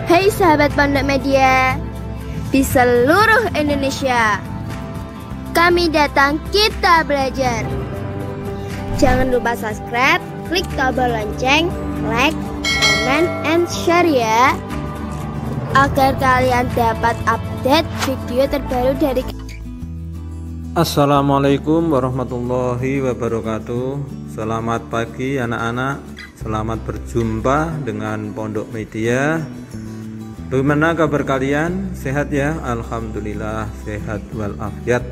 Hai sahabat Pondok Media di seluruh Indonesia, kami datang kita belajar. Jangan lupa subscribe, klik tombol lonceng, like, comment, and share ya, agar kalian dapat update video terbaru dari. Assalamualaikum warahmatullahi wabarakatuh. Selamat pagi anak-anak, selamat berjumpa dengan Pondok Media. Bagaimana kabar kalian? Sehat ya? Alhamdulillah sehat walafiat.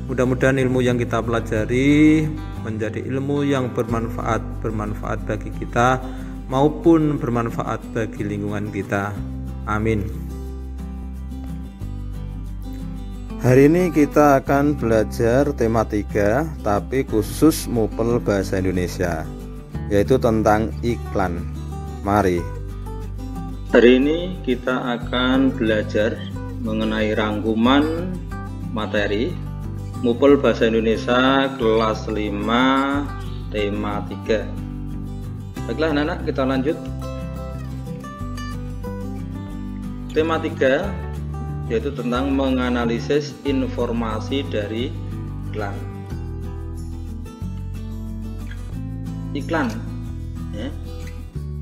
Mudah-mudahan ilmu yang kita pelajari menjadi ilmu yang bermanfaat bagi kita maupun bermanfaat bagi lingkungan kita. Amin. Hari ini kita akan belajar tema 3, tapi khusus MUPEL Bahasa Indonesia, yaitu tentang iklan. Mari. Hari ini kita akan belajar mengenai rangkuman materi MUPEL Bahasa Indonesia kelas 5 tema 3. Baiklah anak-anak, kita lanjut. Tema 3 yaitu tentang menganalisis informasi dari iklan. Iklan ya.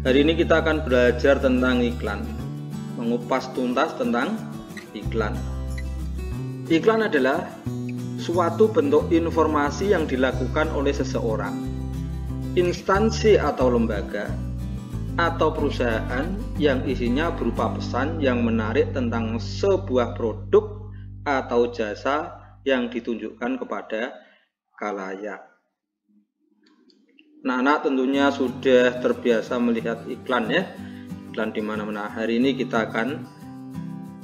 Hari ini kita akan belajar tentang iklan, mengupas tuntas tentang iklan. Iklan adalah suatu bentuk informasi yang dilakukan oleh seseorang, instansi atau lembaga, atau perusahaan yang isinya berupa pesan yang menarik tentang sebuah produk atau jasa yang ditunjukkan kepada khalayak. Anak-anak tentunya sudah terbiasa melihat iklan ya, iklan di mana-mana. Hari ini kita akan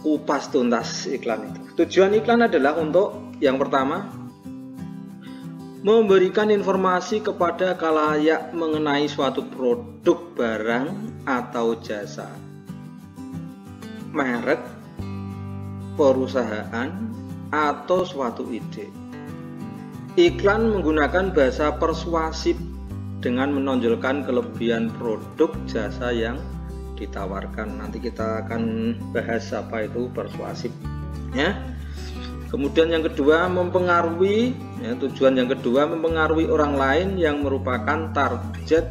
kupas tuntas iklan itu. Tujuan iklan adalah untuk yang pertama, memberikan informasi kepada khalayak mengenai suatu produk, barang, atau jasa, merek, perusahaan, atau suatu ide. Iklan menggunakan bahasa persuasif dengan menonjolkan kelebihan produk jasa yang ditawarkan. Nanti kita akan bahas apa itu persuasif ya. Kemudian yang kedua, mempengaruhi ya, tujuan yang kedua mempengaruhi orang lain yang merupakan target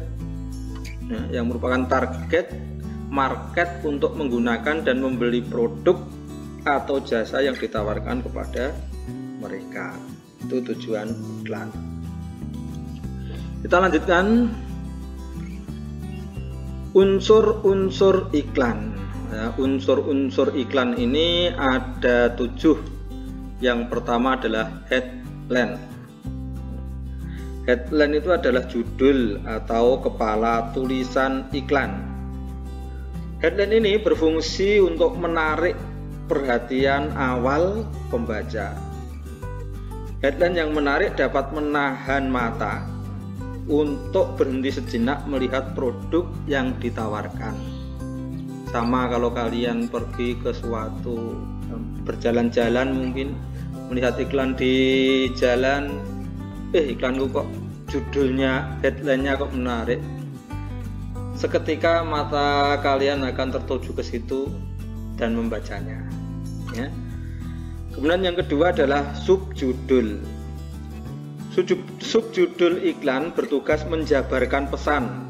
market untuk menggunakan dan membeli produk atau jasa yang ditawarkan kepada mereka. Itu tujuan iklan. Kita lanjutkan unsur-unsur iklan ya, unsur-unsur iklan ini ada 7. Yang pertama adalah headline. Headline itu adalah judul atau kepala tulisan iklan. Headline ini berfungsi untuk menarik perhatian awal pembaca. Headline yang menarik dapat menahan mata untuk berhenti sejenak melihat produk yang ditawarkan. Sama kalau kalian pergi ke suatu berjalan-jalan, mungkin melihat iklan di jalan, iklanku kok judulnya, headline-nya kok menarik. Seketika mata kalian akan tertuju ke situ dan membacanya ya. Kemudian yang kedua adalah subjudul. Subjudul iklan bertugas menjabarkan pesan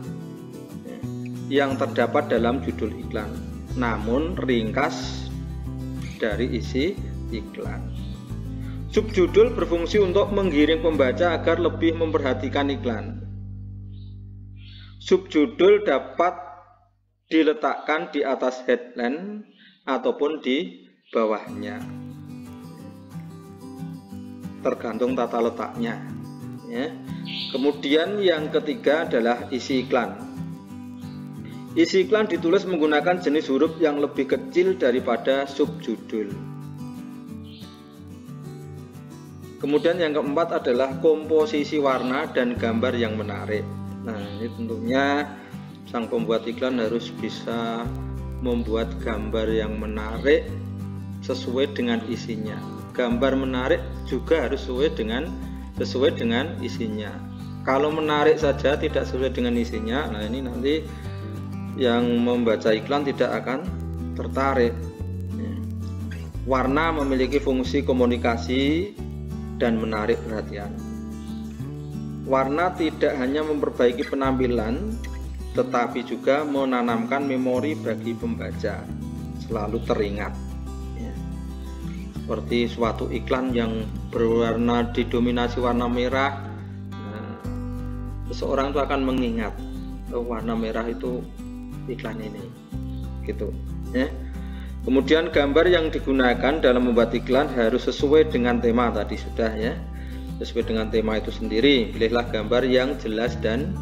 yang terdapat dalam judul iklan, namun ringkas dari isi iklan. Subjudul berfungsi untuk menggiring pembaca agar lebih memperhatikan iklan. Subjudul dapat diletakkan di atas headline ataupun di bawahnya, tergantung tata letaknya ya. Kemudian yang ketiga adalah isi iklan. Isi iklan ditulis menggunakan jenis huruf yang lebih kecil daripada subjudul. Kemudian yang keempat adalah komposisi warna dan gambar yang menarik. Nah, ini tentunya sang pembuat iklan harus bisa membuat gambar yang menarik sesuai dengan isinya. Gambar menarik juga harus sesuai dengan isinya. Kalau menarik saja tidak sesuai dengan isinya, nah ini nanti yang membaca iklan tidak akan tertarik. Warna memiliki fungsi komunikasi dan menarik perhatian. Warna tidak hanya memperbaiki penampilan, tetapi juga menanamkan memori bagi pembaca, selalu teringat. Seperti suatu iklan yang berwarna didominasi warna merah, seseorang itu akan mengingat, oh, warna merah itu iklan ini, gitu. Kemudian gambar yang digunakan dalam membuat iklan harus sesuai dengan tema tadi sudah ya. Sesuai dengan tema itu sendiri, pilihlah gambar yang jelas dan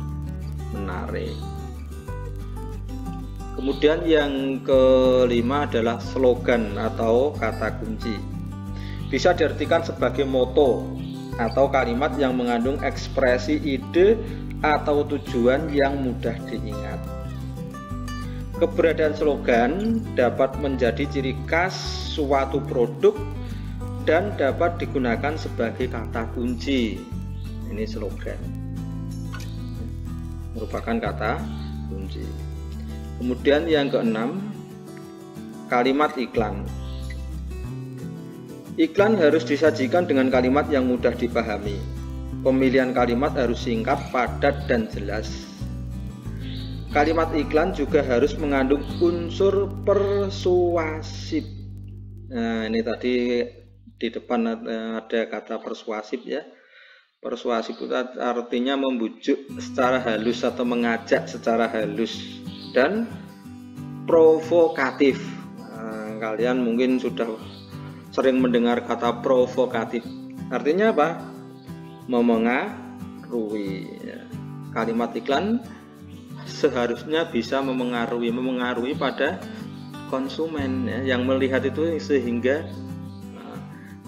menarik. Kemudian yang kelima adalah slogan atau kata kunci. Bisa diartikan sebagai moto atau kalimat yang mengandung ekspresi ide atau tujuan yang mudah diingat. Keberadaan slogan dapat menjadi ciri khas suatu produk dan dapat digunakan sebagai kata kunci. Ini slogan, merupakan kata kunci. Kemudian yang keenam, kalimat iklan. Iklan harus disajikan dengan kalimat yang mudah dipahami. Pemilihan kalimat harus singkat, padat, dan jelas. Kalimat iklan juga harus mengandung unsur persuasif. Nah, ini tadi di depan ada kata persuasif ya. Persuasif itu artinya membujuk secara halus atau mengajak secara halus dan provokatif. Nah, kalian mungkin sudah sering mendengar kata provokatif. Artinya apa? Memengaruhi. Kalimat iklan seharusnya bisa memengaruhi pada konsumen ya, yang melihat itu sehingga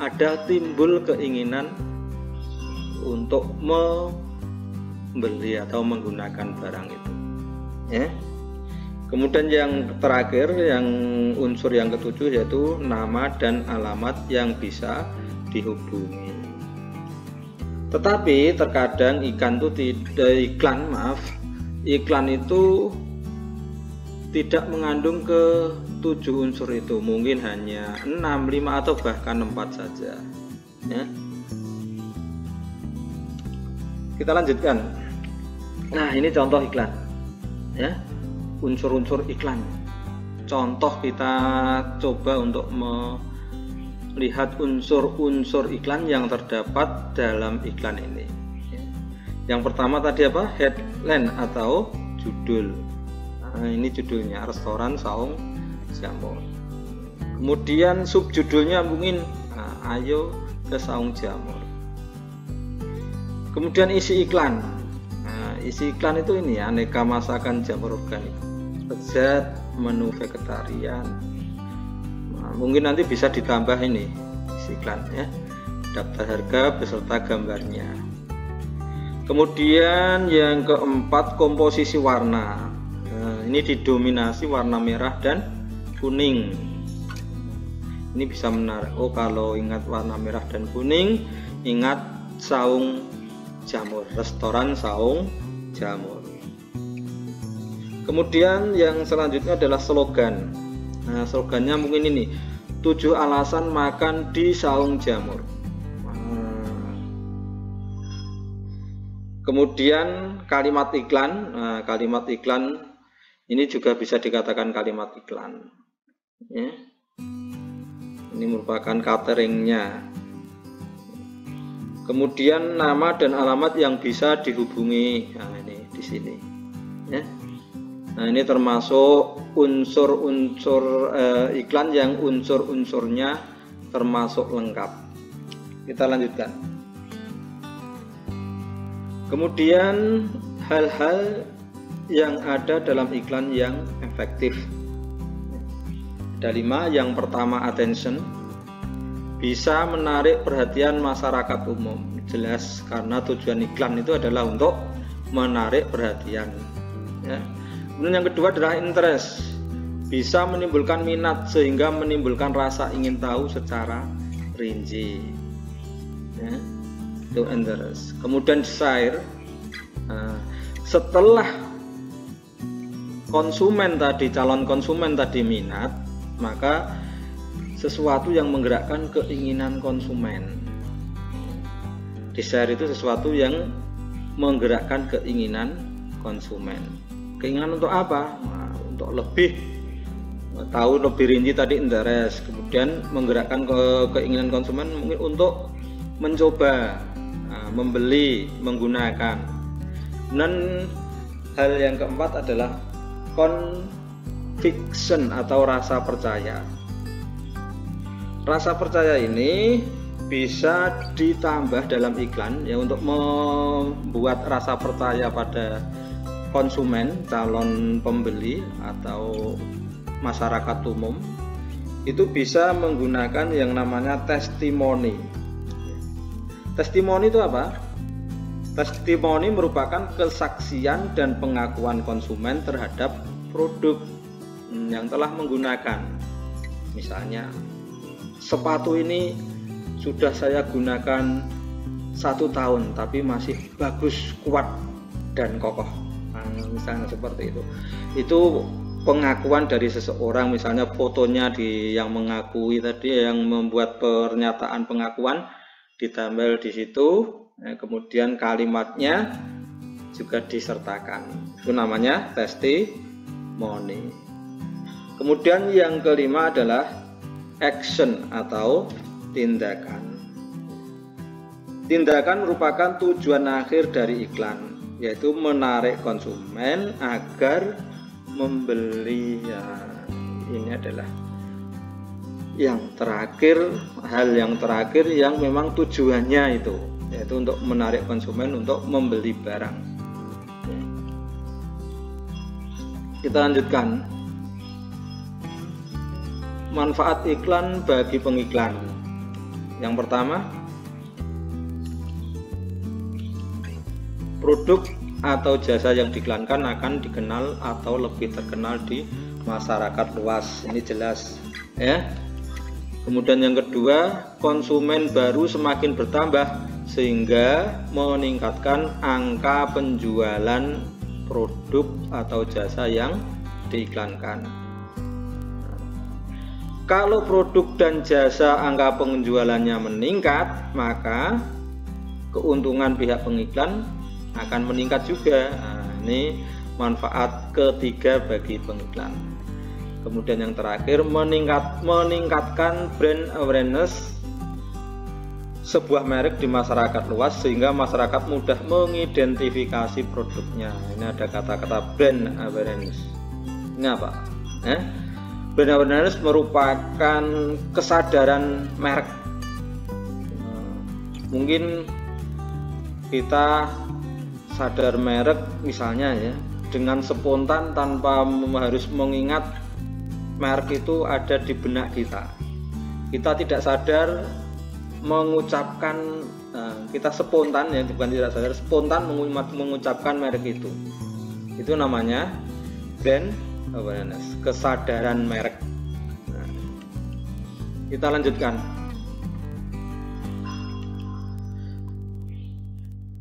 ada timbul keinginan untuk membeli atau menggunakan barang itu ya. Kemudian yang terakhir, yang unsur yang ketujuh yaitu nama dan alamat yang bisa dihubungi. Tetapi terkadang iklan itu tidak mengandung ke-7 unsur itu, mungkin hanya 6, 5 atau bahkan 4 saja ya. Kita lanjutkan. Nah, ini contoh iklan ya, unsur-unsur iklan. Contoh kita coba untuk melihat unsur-unsur iklan yang terdapat dalam iklan ini. Yang pertama tadi apa? Headline atau judul. Nah, ini judulnya, restoran Saung Jamur. Kemudian subjudulnya mungkin ayo ke Saung Jamur. Kemudian isi iklan. Nah, isi iklan itu ini aneka masakan jamur organik, lezat, menu vegetarian. Nah, mungkin nanti bisa ditambah ini isi iklan ya, daftar harga beserta gambarnya. Kemudian yang keempat, komposisi warna. Nah, ini didominasi warna merah dan kuning. Ini bisa menarik. Oh, kalau ingat warna merah dan kuning, ingat Saung Jamur, restoran Saung Jamur. Kemudian yang selanjutnya adalah slogan. Nah, slogannya mungkin ini, 7 alasan makan di Saung Jamur. Kemudian kalimat iklan. Nah, kalimat iklan ini juga bisa dikatakan kalimat iklan ya. Ini merupakan cateringnya. Kemudian nama dan alamat yang bisa dihubungi. Nah, ini di sini ya. Nah, ini termasuk unsur-unsur iklan yang unsur-unsurnya termasuk lengkap. Kita lanjutkan. Kemudian hal-hal yang ada dalam iklan yang efektif. Ada 5. Yang pertama, attention. Bisa menarik perhatian masyarakat umum. Jelas, karena tujuan iklan itu adalah untuk menarik perhatian ya. Kemudian yang kedua adalah interest. Bisa menimbulkan minat sehingga menimbulkan rasa ingin tahu secara rinci ya. Itu interest. Kemudian desire. Nah, setelah konsumen tadi, calon konsumen tadi minat, maka sesuatu yang menggerakkan keinginan konsumen. Desire itu sesuatu yang menggerakkan keinginan konsumen. Keinginan untuk apa? Nah, untuk lebih tahu lebih rinci tadi interest, kemudian menggerakkan keinginan konsumen mungkin untuk mencoba, membeli, menggunakan. Dan hal yang keempat adalah conviction atau rasa percaya. Rasa percaya ini bisa ditambah dalam iklan ya untuk membuat rasa percaya pada konsumen, calon pembeli atau masyarakat umum. Itu bisa menggunakan yang namanya testimoni. Testimoni itu apa? Testimoni merupakan kesaksian dan pengakuan konsumen terhadap produk yang telah menggunakan. Misalnya, sepatu ini sudah saya gunakan 1 tahun tapi masih bagus, kuat dan kokoh. Nah, misalnya seperti itu. Itu pengakuan dari seseorang, misalnya fotonya yang mengakui tadi, yang membuat pernyataan pengakuan ditambah di situ. Kemudian kalimatnya juga disertakan. Itu namanya testimoni. Kemudian yang kelima adalah action atau tindakan. Tindakan merupakan tujuan akhir dari iklan, yaitu menarik konsumen agar membeli. Ya, ini adalah yang terakhir, hal yang terakhir yang memang tujuannya itu, yaitu untuk menarik konsumen untuk membeli barang. Kita lanjutkan. Manfaat iklan bagi pengiklan. Yang pertama, produk atau jasa yang diiklankan akan dikenal atau lebih terkenal di masyarakat luas. Ini jelas ya. Kemudian yang kedua, konsumen baru semakin bertambah sehingga meningkatkan angka penjualan produk atau jasa yang diiklankan. Kalau produk dan jasa angka penjualannya meningkat, maka keuntungan pihak pengiklan akan meningkat juga. Nah, ini manfaat ketiga bagi pengiklan. Kemudian yang terakhir, meningkatkan brand awareness sebuah merek di masyarakat luas sehingga masyarakat mudah mengidentifikasi produknya. Ini ada kata-kata brand awareness. Ini apa? Brand awareness merupakan kesadaran merek. Mungkin kita sadar merek misalnya ya dengan spontan tanpa harus mengingat merek itu ada di benak kita. Kita tidak sadar mengucapkan, kita spontan ya, bukan tidak sadar, spontan mengucapkan merek itu. Itu namanya brand awareness, kesadaran merek. Nah, kita lanjutkan.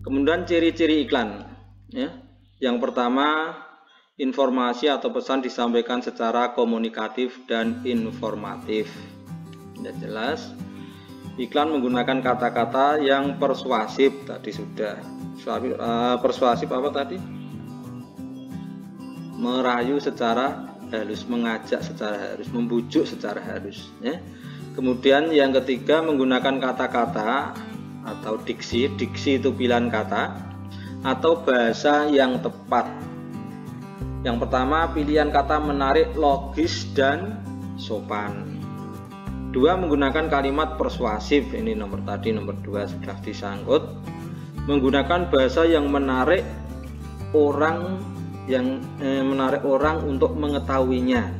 Kemudian ciri-ciri iklan ya. Yang pertama, informasi atau pesan disampaikan secara komunikatif dan informatif. Sudah jelas. Iklan menggunakan kata-kata yang persuasif, tadi sudah. Persuasif apa tadi? Merayu secara halus, mengajak secara halus, membujuk secara halus ya. Kemudian yang ketiga, menggunakan kata-kata atau diksi. Diksi itu pilihan kata atau bahasa yang tepat. Yang pertama, pilihan kata menarik, logis dan sopan. Dua, menggunakan kalimat persuasif. Ini nomor 2 sudah disangkut. Menggunakan bahasa yang menarik orang untuk mengetahuinya.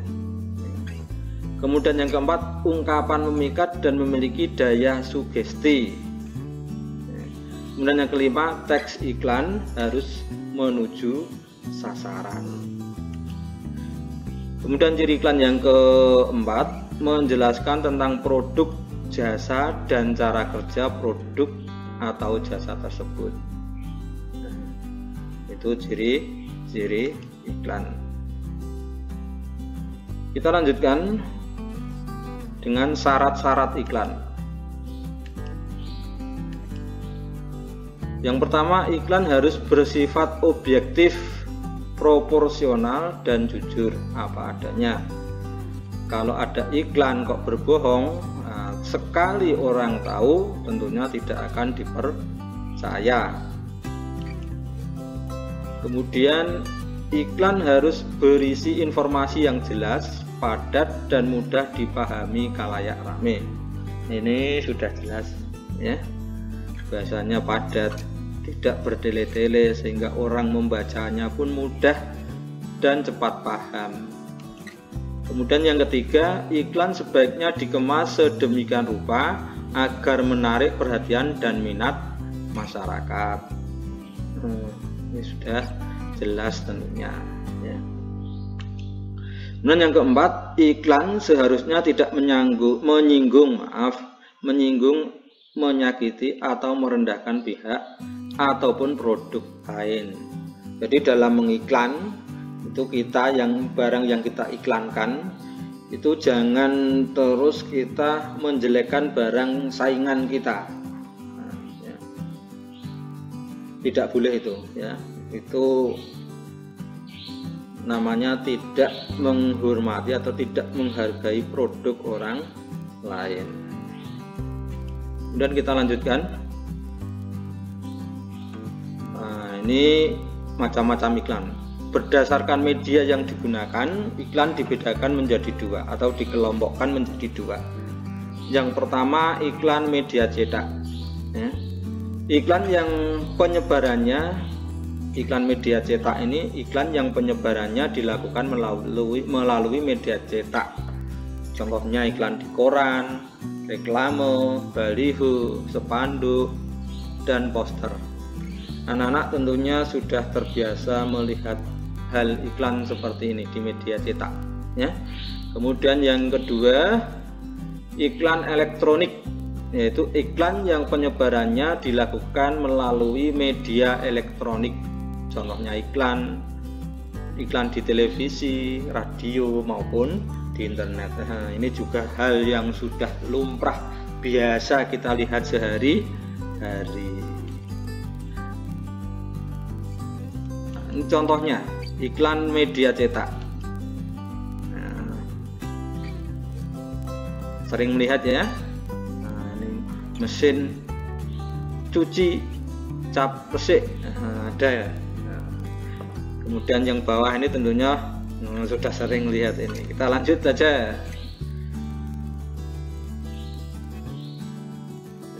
Kemudian yang keempat, ungkapan memikat dan memiliki daya sugesti. Kemudian yang kelima, teks iklan harus menuju sasaran. Kemudian ciri iklan yang keempat, menjelaskan tentang produk, jasa, dan cara kerja produk atau jasa tersebut. Itu ciri iklan. Kita lanjutkan. dengan syarat-syarat iklan. Yang pertama, iklan harus bersifat objektif, proporsional, dan jujur apa adanya. Kalau ada iklan kok berbohong, sekali orang tahu tentunya tidak akan dipercaya. Kemudian iklan harus berisi informasi yang jelas, padat, dan mudah dipahami khalayak ramai. Ini sudah jelas ya, bahasanya padat, tidak bertele-tele sehingga orang membacanya pun mudah dan cepat paham. Kemudian yang ketiga, iklan sebaiknya dikemas sedemikian rupa agar menarik perhatian dan minat masyarakat. Ini sudah jelas tentunya ya. Kemudian yang keempat, iklan seharusnya tidak menyinggung, menyakiti atau merendahkan pihak ataupun produk lain. Jadi dalam mengiklan itu kita barang yang kita iklankan itu jangan terus kita menjelekkan barang saingan kita. Tidak boleh itu ya, itu namanya tidak menghormati atau tidak menghargai produk orang lain. Kemudian kita lanjutkan. Nah, ini macam-macam iklan. Berdasarkan media yang digunakan, iklan dibedakan menjadi dua atau dikelompokkan menjadi dua. Yang pertama, iklan media cetak ya. Iklan yang penyebarannya, iklan media cetak ini iklan yang penyebarannya dilakukan melalui media cetak. Contohnya iklan di koran, reklame, baliho, spanduk, dan poster. Anak-anak tentunya sudah terbiasa melihat hal iklan seperti ini di media cetak ya. Kemudian yang kedua, iklan elektronik, yaitu iklan yang penyebarannya dilakukan melalui media elektronik. Contohnya iklan di televisi, radio, maupun di internet. Nah, ini juga hal yang sudah lumrah biasa kita lihat sehari-hari. Nah, ini contohnya iklan media cetak. Nah, sering melihat ya. Mesin cuci cap resik ada ya. Kemudian yang bawah ini tentunya sudah sering lihat ini. Kita lanjut saja.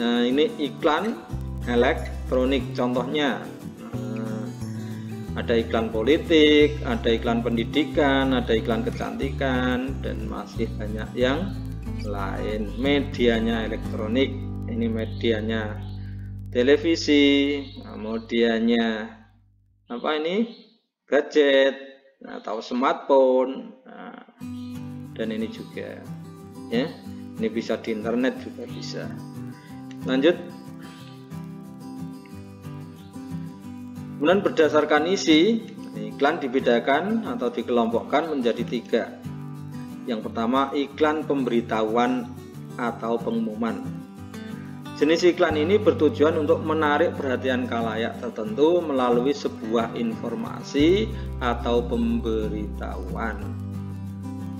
Nah, ini iklan elektronik contohnya. Ada iklan politik, ada iklan pendidikan, ada iklan kecantikan, dan masih banyak yang lain. Medianya elektronik. Ini medianya televisi, medianya apa ini, gadget atau smartphone, dan ini juga ya, ini bisa di internet juga bisa. Lanjut. Kemudian berdasarkan isi, iklan dibedakan atau dikelompokkan menjadi tiga. Yang pertama, iklan pemberitahuan atau pengumuman. Jenis iklan ini bertujuan untuk menarik perhatian khalayak tertentu melalui sebuah informasi atau pemberitahuan.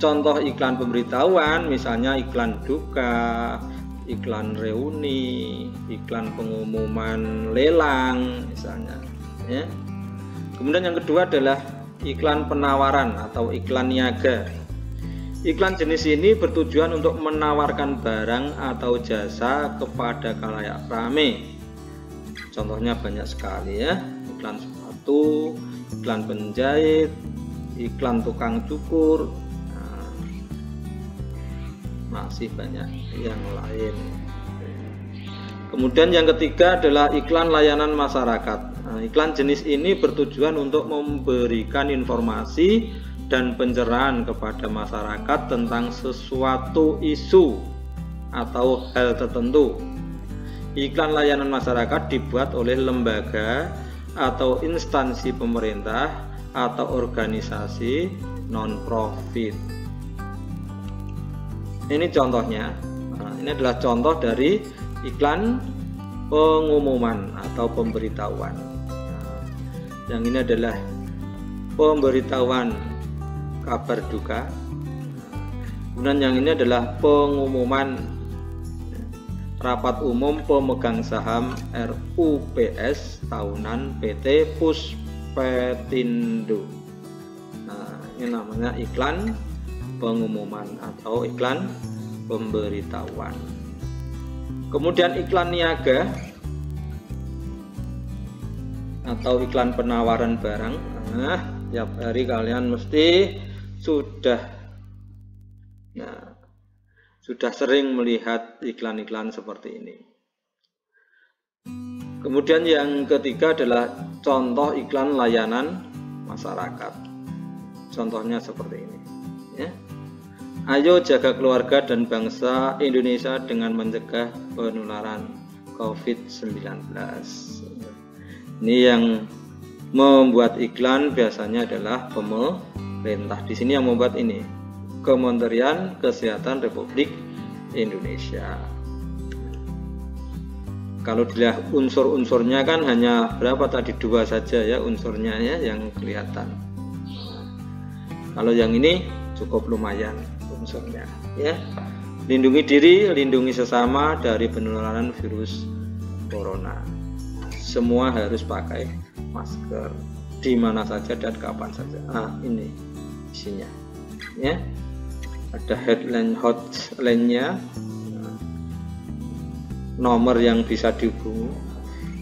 Contoh iklan pemberitahuan misalnya iklan duka, iklan reuni, iklan pengumuman lelang misalnya ya. Kemudian yang kedua adalah iklan penawaran atau iklan niaga. Iklan jenis ini bertujuan untuk menawarkan barang atau jasa kepada khalayak ramai. Contohnya banyak sekali ya, iklan sepatu, iklan penjahit, iklan tukang cukur, masih banyak yang lain. Kemudian yang ketiga adalah iklan layanan masyarakat. Iklan jenis ini bertujuan untuk memberikan informasi dan pencerahan kepada masyarakat tentang sesuatu isu atau hal tertentu. Iklan layanan masyarakat dibuat oleh lembaga atau instansi pemerintah atau organisasi non-profit. Ini contohnya. Nah, ini adalah contoh dari iklan pengumuman atau pemberitahuan. Nah, yang ini adalah pemberitahuan kabar duka. Kemudian yang ini adalah pengumuman rapat umum pemegang saham RUPS tahunan PT Puspetindo. Nah, ini namanya iklan pengumuman atau iklan pemberitahuan. Kemudian iklan niaga atau iklan penawaran barang. Nah, tiap hari kalian mesti sudah sering melihat iklan-iklan seperti ini. Kemudian yang ketiga adalah contoh iklan layanan masyarakat. Contohnya seperti ini, ya. Ayo jaga keluarga dan bangsa Indonesia dengan mencegah penularan COVID-19. Ini yang membuat iklan biasanya adalah pemerintah. Di sini yang membuat ini Kementerian Kesehatan Republik Indonesia. Kalau dilihat unsur-unsurnya kan hanya berapa tadi, 2 saja ya unsurnya ya yang kelihatan. Kalau yang ini cukup lumayan unsurnya ya. Lindungi diri, lindungi sesama dari penularan virus corona. Semua harus pakai masker di mana saja dan kapan saja. Nah, ini isinya ya. Ada headline hotline-nya, nomor yang bisa dihubungi,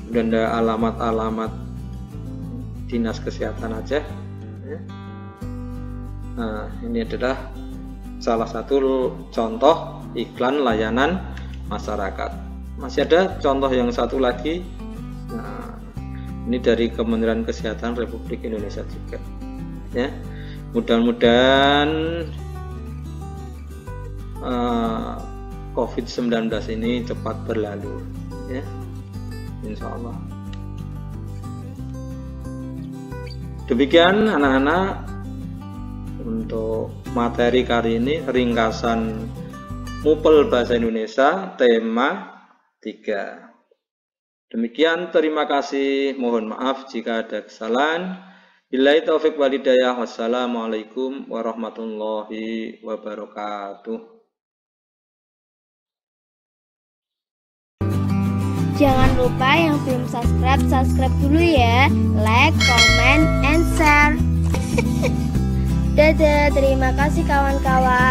dan ada alamat-alamat dinas kesehatan aja ya. Nah, ini adalah salah satu contoh iklan layanan masyarakat. Masih ada contoh yang satu lagi. Nah, ini dari Kementerian Kesehatan Republik Indonesia juga ya. Mudah-mudahan COVID-19 ini cepat berlalu ya, insya Allah. Demikian anak-anak untuk materi kali ini, ringkasan Mupel Bahasa Indonesia tema 3. Demikian, terima kasih, mohon maaf jika ada kesalahan. Billahi taufiq walhidayah. Wassalamualaikum warahmatullahi wabarakatuh. Jangan lupa yang belum subscribe dulu ya. Like, comment, and share. Dadah, terima kasih kawan-kawan.